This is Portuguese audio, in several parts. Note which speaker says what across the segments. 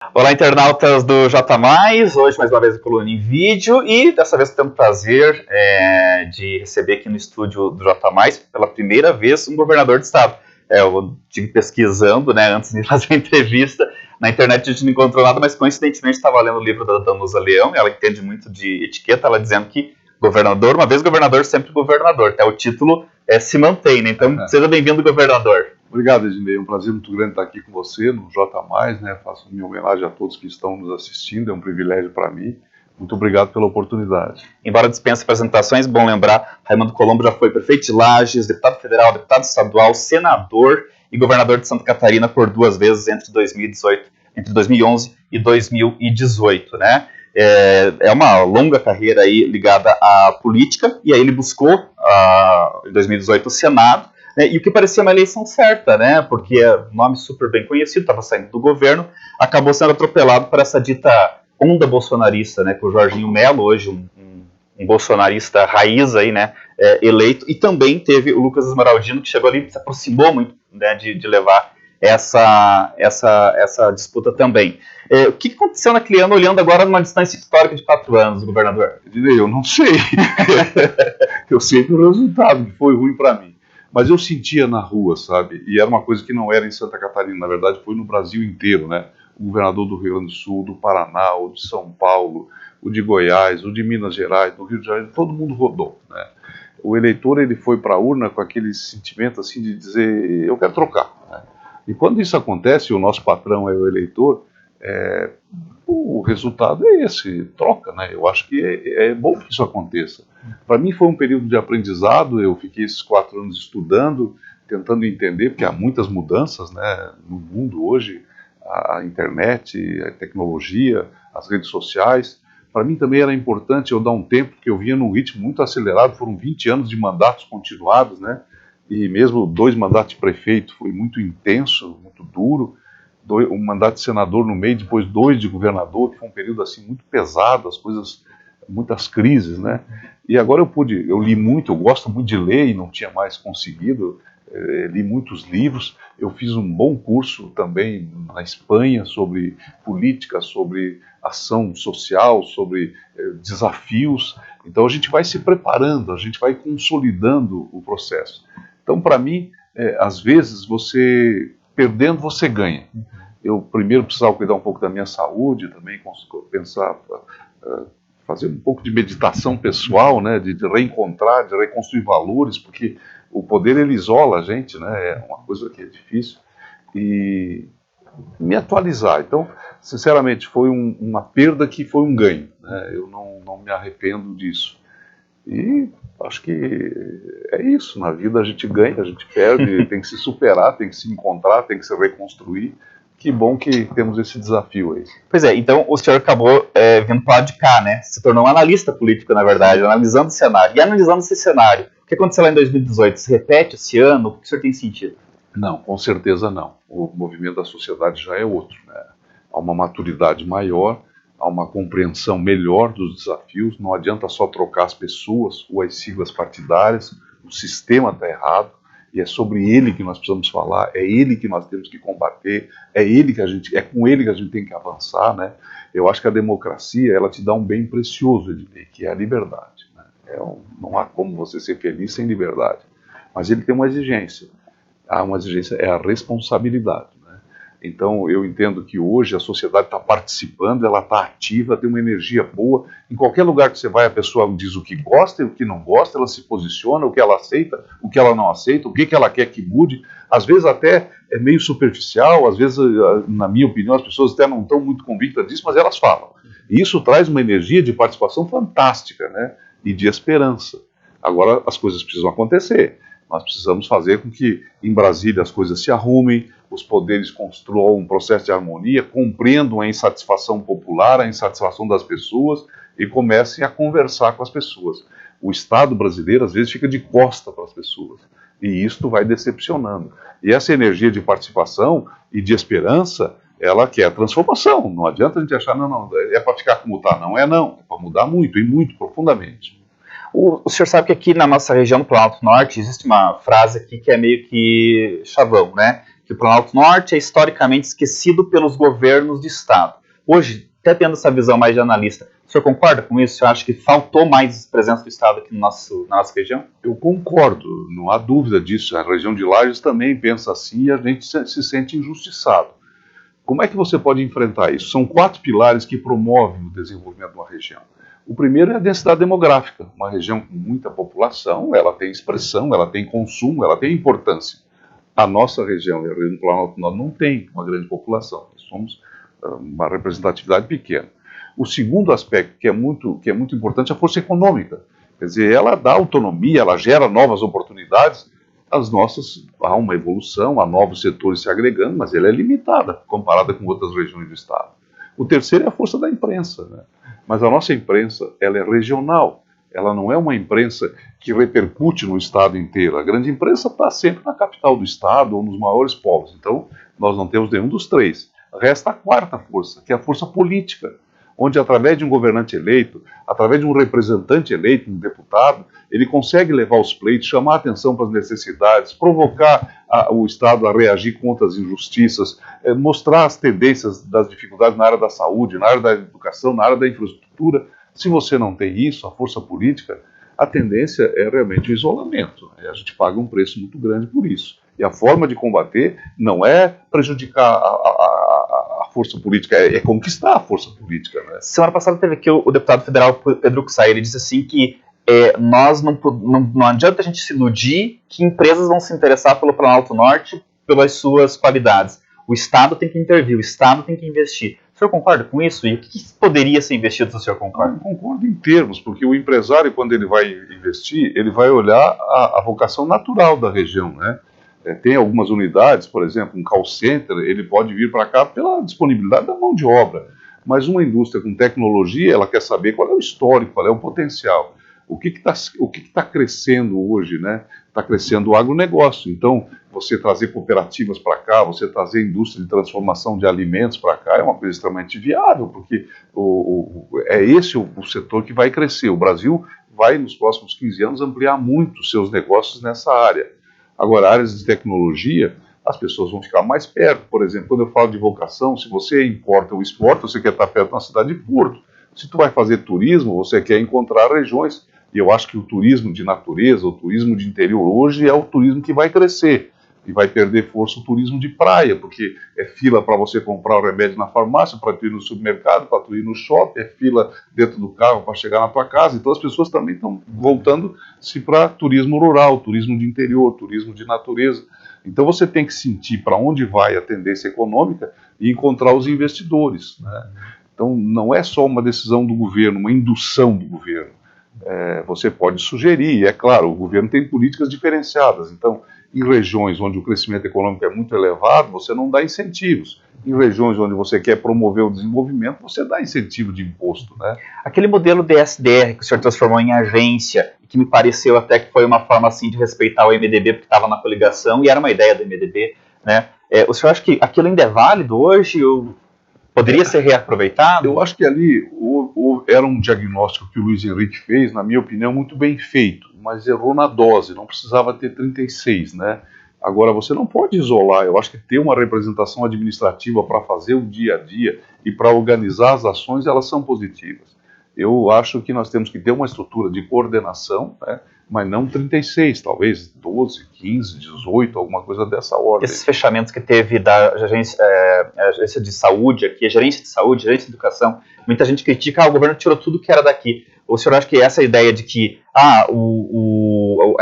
Speaker 1: Olá, internautas do J+, hoje mais uma vez a coluna em vídeo e dessa vez temos o prazer de receber aqui no estúdio do J+, pela primeira vez, um governador de estado. Eu estive pesquisando, né, antes de fazer a entrevista, na internet a gente não encontrou nada, mas coincidentemente estava lendo o livro da Danusa Leão, ela entende muito de etiqueta, ela dizendo que governador, uma vez governador, sempre governador, até o título se mantém, né? Então seja bem-vindo, governador.
Speaker 2: Obrigado, Ednei. É um prazer muito grande estar aqui com você no J+, né? Faço minha homenagem a todos que estão nos assistindo, é um privilégio para mim. Muito obrigado pela oportunidade.
Speaker 1: Embora dispense apresentações, bom lembrar, Raimundo Colombo já foi prefeito de Lages, deputado federal, deputado estadual, senador e governador de Santa Catarina por 2 vezes entre 2011 e 2018, né? É uma longa carreira aí ligada à política, e aí ele buscou, em 2018, o Senado, né, e o que parecia uma eleição certa, né, porque é um nome super bem conhecido, estava saindo do governo, acabou sendo atropelado por essa dita onda bolsonarista, né, com o Jorginho Melo, hoje um bolsonarista raiz aí, né, eleito, e também teve o Lucas Esmeraldino, que chegou ali, se aproximou muito, né, de levar essa disputa também. O que aconteceu naquele ano, olhando agora numa distância histórica de 4 anos, governador?
Speaker 2: Eu não sei. Eu sei do resultado, que foi ruim para mim. Mas eu sentia na rua, sabe? E era uma coisa que não era em Santa Catarina, na verdade foi no Brasil inteiro, né? O governador do Rio Grande do Sul, do Paraná, o de São Paulo, o de Goiás, o de Minas Gerais, do Rio de Janeiro, todo mundo rodou, né? O eleitor, ele foi para a urna com aquele sentimento assim de dizer, eu quero trocar, né? E quando isso acontece, o nosso patrão é o eleitor, o resultado é esse, troca, né? Eu acho que é bom que isso aconteça. Para mim foi um período de aprendizado, eu fiquei esses 4 anos estudando, tentando entender, porque há muitas mudanças, né, no mundo hoje, a internet, a tecnologia, as redes sociais. Para mim também era importante eu dar um tempo, porque eu vinha num ritmo muito acelerado, foram 20 anos de mandatos continuados, né? E mesmo 2 mandatos de prefeito foi muito intenso, muito duro, um mandato de senador no meio, depois 2 de governador, que foi um período assim muito pesado, as coisas, muitas crises, né? E agora eu li muito, eu gosto muito de ler e não tinha mais conseguido, li muitos livros, eu fiz um bom curso também na Espanha sobre política, sobre ação social, sobre desafios. Então a gente vai se preparando, a gente vai consolidando o processo. Então, para mim, às vezes, perdendo, você ganha. Eu primeiro precisava cuidar um pouco da minha saúde, também pensar, fazer um pouco de meditação pessoal, né, de reencontrar, de reconstruir valores, porque o poder, ele isola a gente, né, é uma coisa que é difícil, e me atualizar. Então, sinceramente, foi uma perda que foi um ganho, né, eu não me arrependo disso. E acho que é isso, na vida a gente ganha, a gente perde, tem que se superar, tem que se encontrar, tem que se reconstruir. Que bom que temos esse desafio aí.
Speaker 1: Pois é, então o senhor acabou vindo para lá de cá, né? Se tornou um analista político, na verdade, analisando o cenário. E analisando esse cenário, o que aconteceu lá em 2018? Se repete esse ano? O que o senhor tem sentido?
Speaker 2: Não, com certeza não. O movimento da sociedade já é outro, né? Há uma maturidade maior, há uma compreensão melhor dos desafios, não adianta só trocar as pessoas ou as siglas partidárias, o sistema está errado, e é sobre ele que nós precisamos falar, é ele que nós temos que combater, é com ele que a gente tem que avançar, né? Eu acho que a democracia, ela te dá um bem precioso, Ednei, que é a liberdade, né? Não há como você ser feliz sem liberdade, mas ele tem uma exigência, é a responsabilidade. Então, eu entendo que hoje a sociedade está participando, ela está ativa, tem uma energia boa. Em qualquer lugar que você vai, a pessoa diz o que gosta e o que não gosta, ela se posiciona, o que ela aceita, o que ela não aceita, o que ela quer que mude. Às vezes até é meio superficial, às vezes, na minha opinião, as pessoas até não estão muito convictas disso, mas elas falam. E isso traz uma energia de participação fantástica, né? E de esperança. Agora, as coisas precisam acontecer. Nós precisamos fazer com que em Brasília as coisas se arrumem, os poderes construam um processo de harmonia, compreendam a insatisfação popular, a insatisfação das pessoas e comecem a conversar com as pessoas. O Estado brasileiro às vezes fica de costa para as pessoas e isto vai decepcionando. E essa energia de participação e de esperança, ela quer a transformação. Não adianta a gente achar, não, é para ficar como está. Não, é para mudar muito e muito profundamente.
Speaker 1: O senhor sabe que aqui na nossa região do Planalto Norte existe uma frase aqui que é meio que chavão, né? que o Planalto Norte é historicamente esquecido pelos governos de Estado. Hoje, até tendo essa visão mais de analista, o senhor concorda com isso? O senhor acha que faltou mais presença do Estado aqui na nossa região?
Speaker 2: Eu concordo, não há dúvida disso. A região de Lages também pensa assim e a gente se sente injustiçado. Como é que você pode enfrentar isso? São 4 pilares que promovem o desenvolvimento de uma região. O primeiro é a densidade demográfica. Uma região com muita população, ela tem expressão, ela tem consumo, ela tem importância. A nossa região, a região do Planalto Norte, não tem uma grande população. Nós somos uma representatividade pequena. O segundo aspecto, que é muito importante, é a força econômica. Quer dizer, ela dá autonomia, ela gera novas oportunidades. Há uma evolução, há novos setores se agregando, mas ela é limitada comparada com outras regiões do Estado. O terceiro é a força da imprensa, né? Mas a nossa imprensa, ela é regional, ela não é uma imprensa que repercute no Estado inteiro. A grande imprensa está sempre na capital do Estado ou nos maiores polos, então nós não temos nenhum dos 3. Resta a quarta força, que é a força política, onde através de um governante eleito, através de um representante eleito, um deputado, ele consegue levar os pleitos, chamar a atenção para as necessidades, provocar o Estado a reagir contra as injustiças, mostrar as tendências das dificuldades na área da saúde, na área da educação, na área da infraestrutura. Se você não tem isso, a força política, a tendência é realmente o isolamento. A gente paga um preço muito grande por isso. E a forma de combater não é prejudicar a força política, é conquistar a força política. Né?
Speaker 1: Semana passada teve aqui o deputado federal Pedro Kussay, ele disse assim que nós não adianta a gente se iludir que empresas vão se interessar pelo Planalto Norte pelas suas qualidades. O Estado tem que intervir, o Estado tem que investir. O senhor concorda com isso? E o que poderia ser investido se o senhor concorda?
Speaker 2: Eu concordo em termos, porque o empresário, quando ele vai investir, ele vai olhar a vocação natural da região, né? Tem algumas unidades, por exemplo, um call center, ele pode vir para cá pela disponibilidade da mão de obra. Mas uma indústria com tecnologia, ela quer saber qual é o histórico, qual é o potencial. O que está crescendo hoje, né? Está crescendo o agronegócio. Então, você trazer cooperativas para cá, você trazer indústria de transformação de alimentos para cá é uma coisa extremamente viável, porque é esse o setor que vai crescer. O Brasil vai, nos próximos 15 anos, ampliar muito os seus negócios nessa área. Agora, áreas de tecnologia, as pessoas vão ficar mais perto. Por exemplo, quando eu falo de vocação, se você importa ou exporta, você quer estar perto de uma cidade de porto. Se tu vai fazer turismo, você quer encontrar regiões. E eu acho que o turismo de natureza, o turismo de interior hoje é o turismo que vai crescer. E vai perder força o turismo de praia, porque é fila para você comprar o remédio na farmácia, para tu ir no supermercado, para tu ir no shopping, é fila dentro do carro para chegar na tua casa. Então as pessoas também estão voltando-se para turismo rural, turismo de interior, turismo de natureza. Então você tem que sentir para onde vai a tendência econômica e encontrar os investidores, né? Então não é só uma decisão do governo, uma indução do governo. Você pode sugerir, é claro, o governo tem políticas diferenciadas, então em regiões onde o crescimento econômico é muito elevado, você não dá incentivos. Em regiões onde você quer promover o desenvolvimento, você dá incentivo de imposto, né?
Speaker 1: Aquele modelo DSDR que o senhor transformou em agência, que me pareceu até que foi uma forma assim de respeitar o MDB, porque estava na coligação, e era uma ideia do MDB, né? O senhor acha que aquilo ainda é válido hoje? Ou poderia ser reaproveitado?
Speaker 2: Eu acho que ali era um diagnóstico que o Luiz Henrique fez, na minha opinião, muito bem feito, mas errou na dose, não precisava ter 36, né? Agora, você não pode isolar, eu acho que ter uma representação administrativa para fazer o dia a dia e para organizar as ações, elas são positivas. Eu acho que nós temos que ter uma estrutura de coordenação, né? Mas não 36, talvez 12, 15, 18, alguma coisa dessa ordem.
Speaker 1: Esses fechamentos que teve da agência de saúde aqui, a gerência de saúde, gerência de educação, muita gente critica, o governo tirou tudo que era daqui. O senhor acha que essa ideia de que a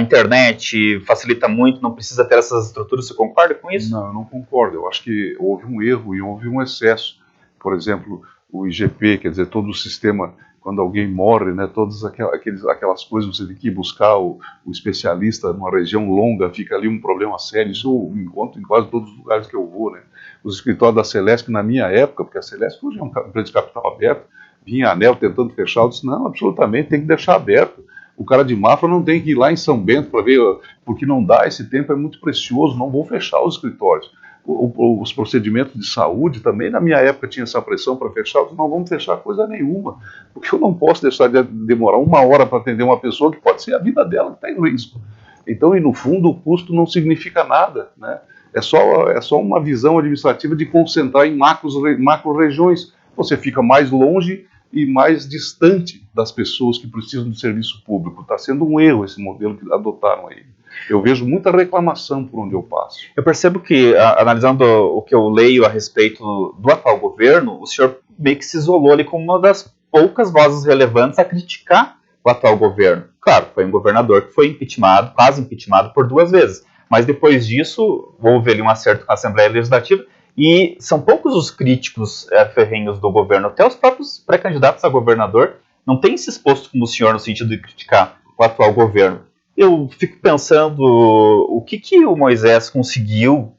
Speaker 1: internet facilita muito, não precisa ter essas estruturas, você concorda com isso?
Speaker 2: Não, eu não concordo. Eu acho que houve um erro e houve um excesso. Por exemplo, o IGP, quer dizer, todo o sistema, quando alguém morre, né, todas aquelas coisas, você tem que ir buscar o especialista numa região longa, fica ali um problema sério. Isso eu encontro em quase todos os lugares que eu vou, né? Os escritórios da Celesc, na minha época, porque a Celesc hoje é uma empresa de capital aberto, vinha a ANEEL tentando fechar, eu disse, não, absolutamente, tem que deixar aberto. O cara de Mafra não tem que ir lá em São Bento para ver, porque não dá, esse tempo é muito precioso, não vou fechar os escritórios. Os procedimentos de saúde também, na minha época, tinha essa pressão para fechar, eu disse, não vamos fechar coisa nenhuma, porque eu não posso deixar de demorar 1 hora para atender uma pessoa que pode ser a vida dela que está em risco. Então, e no fundo, o custo não significa nada, né? É só uma visão administrativa de concentrar em macro-regiões. Você fica mais longe e mais distante das pessoas que precisam do serviço público. Está sendo um erro esse modelo que adotaram aí. Eu vejo muita reclamação por onde eu passo.
Speaker 1: Eu percebo que, analisando o que eu leio a respeito do atual governo, o senhor meio que se isolou ali como uma das poucas vozes relevantes a criticar o atual governo. Claro, foi um governador que foi impeachmentado, quase impeachmentado por 2 vezes. Mas depois disso, houve ali um acerto com a Assembleia Legislativa e são poucos os críticos ferrenhos do governo. Até os próprios pré-candidatos a governador não têm se exposto como o senhor no sentido de criticar o atual governo. Eu fico pensando o que o Moisés conseguiu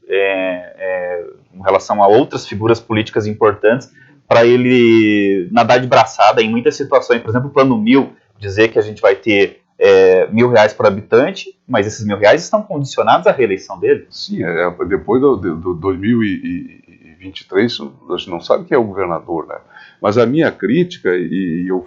Speaker 1: em relação a outras figuras políticas importantes para ele nadar de braçada em muitas situações. Por exemplo, o Plano 1000, dizer que a gente vai ter R$1.000 por habitante, mas esses R$1.000 estão condicionados à reeleição dele.
Speaker 2: Sim, depois do 2023, a gente não sabe quem é o governador, né? Mas a minha crítica, e eu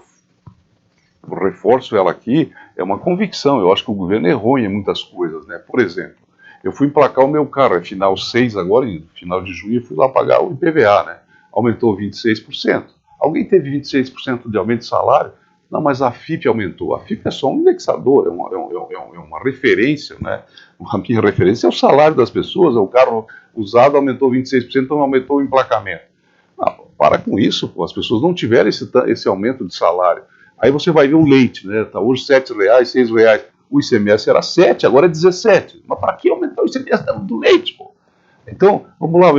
Speaker 2: reforço ela aqui, é uma convicção. Eu acho que o governo errou em muitas coisas, né? Por exemplo, eu fui emplacar o meu carro, é final 6 agora, em final de junho, eu fui lá pagar o IPVA, né? Aumentou 26%. Alguém teve 26% de aumento de salário? Não, mas a FIP aumentou. A FIP é só um indexador, é uma referência, né? A minha referência é o salário das pessoas, o carro usado aumentou 26%, então aumentou o emplacamento. Para com isso, pô, as pessoas não tiveram esse aumento de salário. Aí você vai ver o leite, né? Tá hoje R$7, R$6. O ICMS era 7, agora é 17. Mas para que aumentar o ICMS do leite, pô? Então, vamos lá,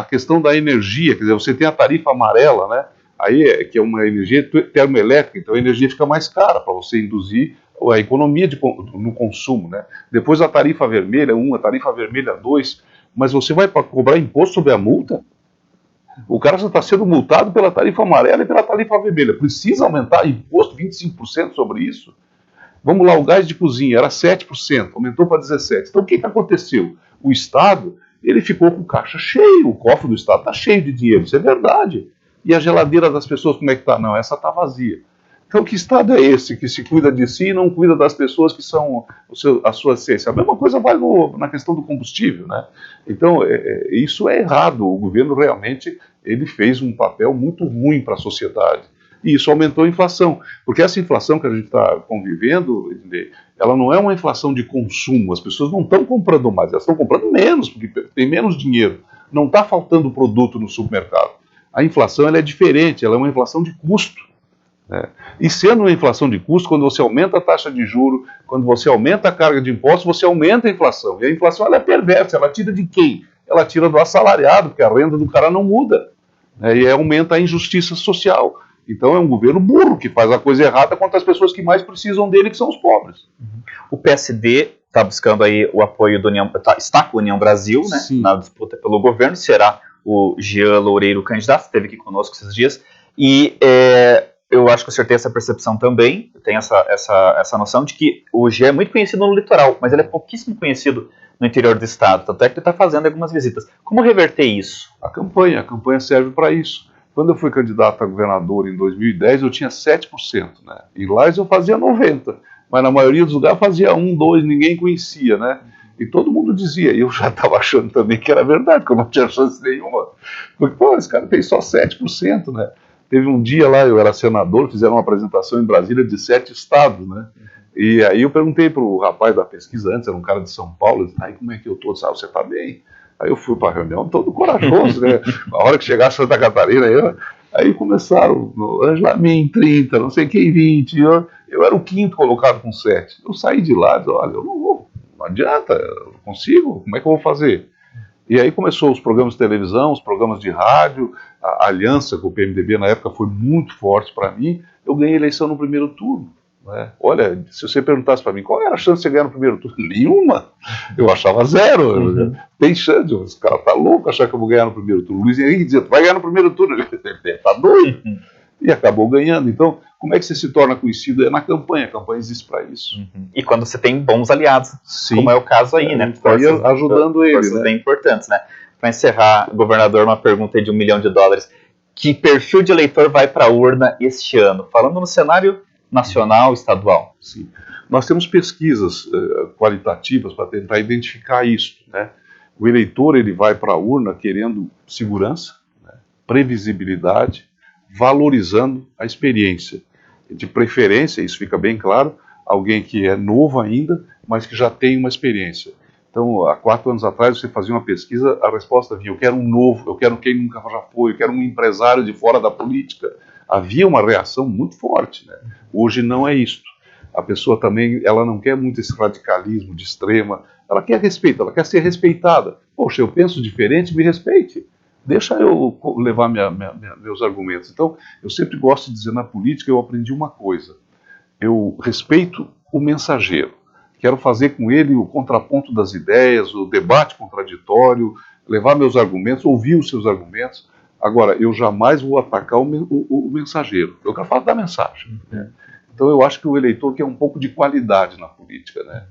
Speaker 2: a questão da energia, quer dizer, você tem a tarifa amarela, né? Aí, que é uma energia termoelétrica, então a energia fica mais cara para você induzir a economia no consumo, né? Depois a tarifa vermelha 1, a tarifa vermelha 2, mas você vai cobrar imposto sobre a multa? O cara já está sendo multado pela tarifa amarela e pela tarifa vermelha. Precisa aumentar imposto 25% sobre isso? Vamos lá, o gás de cozinha era 7%, aumentou para 17%. Então o que aconteceu? O Estado, ele ficou com o caixa cheio, o cofre do Estado está cheio de dinheiro, isso é verdade. E a geladeira das pessoas, como é que está? Não, essa está vazia. Então que Estado é esse que se cuida de si e não cuida das pessoas que são a sua essência? A mesma coisa vale na questão do combustível, né? Então isso é errado. O governo realmente ele fez um papel muito ruim para a sociedade. E isso aumentou a inflação. Porque essa inflação que a gente está convivendo, ela não é uma inflação de consumo. As pessoas não estão comprando mais, elas estão comprando menos, porque tem menos dinheiro. Não está faltando produto no supermercado. A inflação ela é diferente, ela é uma inflação de custo. Né? E sendo uma inflação de custo, quando você aumenta a taxa de juros, quando você aumenta a carga de impostos, você aumenta a inflação. E a inflação ela é perversa, ela tira de quem? Ela tira do assalariado, porque a renda do cara não muda. Né? E aumenta a injustiça social. Então é um governo burro que faz a coisa errada contra as pessoas que mais precisam dele, que são os pobres.
Speaker 1: O PSD está buscando aí o apoio da União, está com a União Brasil, né, na disputa pelo governo, será o Jean Loureiro candidato, esteve aqui conosco esses dias, e eu acho que o senhor tem essa percepção também, tem essa noção de que o Jean é muito conhecido no litoral, mas ele é pouquíssimo conhecido no interior do estado, tanto é que ele está fazendo algumas visitas. Como reverter isso?
Speaker 2: A campanha serve para isso. Quando eu fui candidato a governador em 2010, eu tinha 7%, né? Em Lages eu fazia 90%, mas na maioria dos lugares fazia 1%, 2%, ninguém conhecia, né? E todo mundo dizia, e eu já estava achando também que era verdade, que eu não tinha chance nenhuma. Porque, pô, esse cara tem só 7%, né? Teve um dia lá, eu era senador, fizeram uma apresentação em Brasília de 7 estados, né? E aí eu perguntei para o rapaz da pesquisa antes, era um cara de São Paulo, ele disse, aí como é que eu tô? Ah, você está bem? Aí eu fui para a reunião todo corajoso, né? A hora que chegar a Santa Catarina, aí começaram, Angela Min, 30, não sei quem, 20, eu era o quinto colocado com 7. Eu saí de lá e disse, olha, eu não vou, não adianta, eu não consigo, como é que eu vou fazer? E aí começou os programas de televisão, os programas de rádio, a aliança com o PMDB na época foi muito forte para mim, eu ganhei eleição no primeiro turno. Né? Olha, se você perguntasse para mim qual era a chance de você ganhar no primeiro turno, nenhuma. Eu achava 0. Tem chance, esse cara tá louco achar que eu vou ganhar no primeiro turno. O Luiz Henrique dizia, tu vai ganhar no primeiro turno. Ele tá doido. E acabou ganhando. Então, como é que você se torna conhecido? É na campanha. A campanha existe para isso.
Speaker 1: E quando você tem bons aliados,
Speaker 2: sim,
Speaker 1: como é o caso aí, né?
Speaker 2: Forças, ajudando ele.
Speaker 1: Forças, né? Bem importantes, né? Para encerrar, governador, uma pergunta de $1 milhão. Que perfil de eleitor vai para a urna este ano? Falando no cenário nacional, estadual.
Speaker 2: Sim. Nós temos pesquisas qualitativas para tentar identificar isso, né? O eleitor ele vai para a urna querendo segurança, né, previsibilidade, valorizando a experiência. De preferência, isso fica bem claro, alguém que é novo ainda, mas que já tem uma experiência. Então, há 4 anos atrás, você fazia uma pesquisa, a resposta vinha: eu quero um novo, eu quero quem nunca já foi, eu quero um empresário de fora da política. Havia uma reação muito forte, né? Hoje não é isto. A pessoa também, ela não quer muito esse radicalismo de extrema, ela quer respeito, ela quer ser respeitada. Poxa, eu penso diferente, me respeite. Deixa eu levar meus argumentos. Então, eu sempre gosto de dizer, na política eu aprendi uma coisa: eu respeito o mensageiro. Quero fazer com ele o contraponto das ideias, o debate contraditório, levar meus argumentos, ouvir os seus argumentos. Agora, eu jamais vou atacar o mensageiro. Eu quero falar da mensagem, né? Então, eu acho que o eleitor quer um pouco de qualidade na política, né?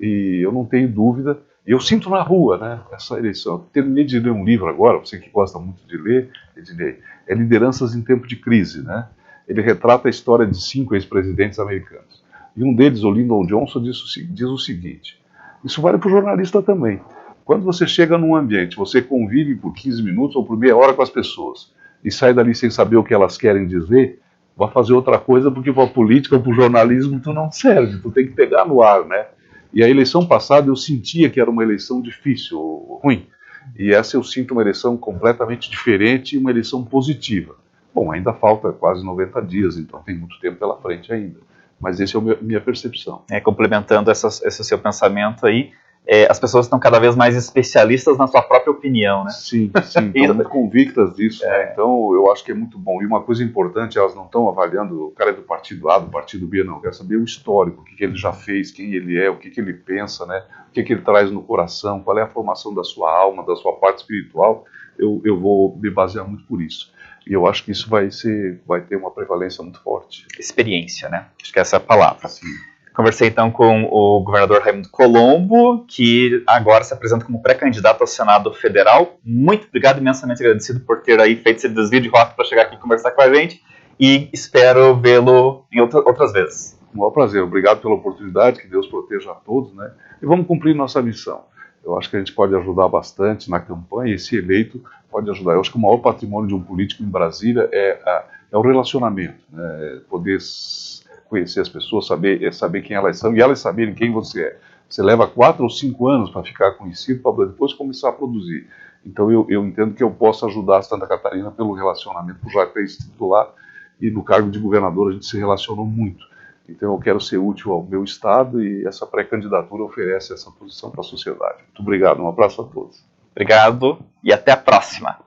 Speaker 2: E eu não tenho dúvida, e eu sinto na rua, né, essa eleição. Eu terminei de ler um livro agora, você que gosta muito de ler, Ednei, é Lideranças em Tempo de Crise, né? Ele retrata a história de 5 ex-presidentes americanos. E um deles, o Lyndon Johnson, diz o seguinte: isso vale para o jornalista também. Quando você chega num ambiente, você convive por 15 minutos ou por meia hora com as pessoas e sai dali sem saber o que elas querem dizer, vai fazer outra coisa, porque para a política ou para o jornalismo tu não serve, tu tem que pegar no ar, né? E a eleição passada eu sentia que era uma eleição difícil, ruim. E essa eu sinto uma eleição completamente diferente e uma eleição positiva. Bom, ainda falta quase 90 dias, então tem muito tempo pela frente ainda. Mas essa é a minha percepção.
Speaker 1: Complementando esse seu pensamento aí, as pessoas estão cada vez mais especialistas na sua própria opinião, né?
Speaker 2: Sim, estão muito convictas disso, né? Então eu acho que é muito bom. E uma coisa importante, elas não estão avaliando o cara é do partido A, do partido B, não. Quer saber o histórico, o que ele já fez, quem ele é, o que ele pensa, né? O que ele traz no coração, qual é a formação da sua alma, da sua parte espiritual. Eu vou me basear muito por isso. E eu acho que isso vai ter uma prevalência muito forte.
Speaker 1: Experiência, né? Acho que essa é a palavra.
Speaker 2: Sim.
Speaker 1: Conversei então com o governador Raimundo Colombo, que agora se apresenta como pré-candidato ao Senado Federal. Muito obrigado, imensamente agradecido por ter aí feito esse desvio de rota para chegar aqui e conversar com a gente. E espero vê-lo em outras vezes.
Speaker 2: Um maior prazer. Obrigado pela oportunidade, que Deus proteja a todos, né? E vamos cumprir nossa missão. Eu acho que a gente pode ajudar bastante na campanha, e se eleito pode ajudar. Eu acho que o maior patrimônio de um político em Brasília é o relacionamento, né? Poder conhecer as pessoas, saber quem elas são e elas saberem quem você é. Você leva 4 ou 5 anos para ficar conhecido, para depois começar a produzir. Então eu entendo que eu posso ajudar a Santa Catarina pelo relacionamento, por já ter estado lá, e no cargo de governador a gente se relacionou muito. Então eu quero ser útil ao meu estado e essa pré-candidatura oferece essa posição para a sociedade. Muito obrigado, um abraço a todos.
Speaker 1: Obrigado e até a próxima.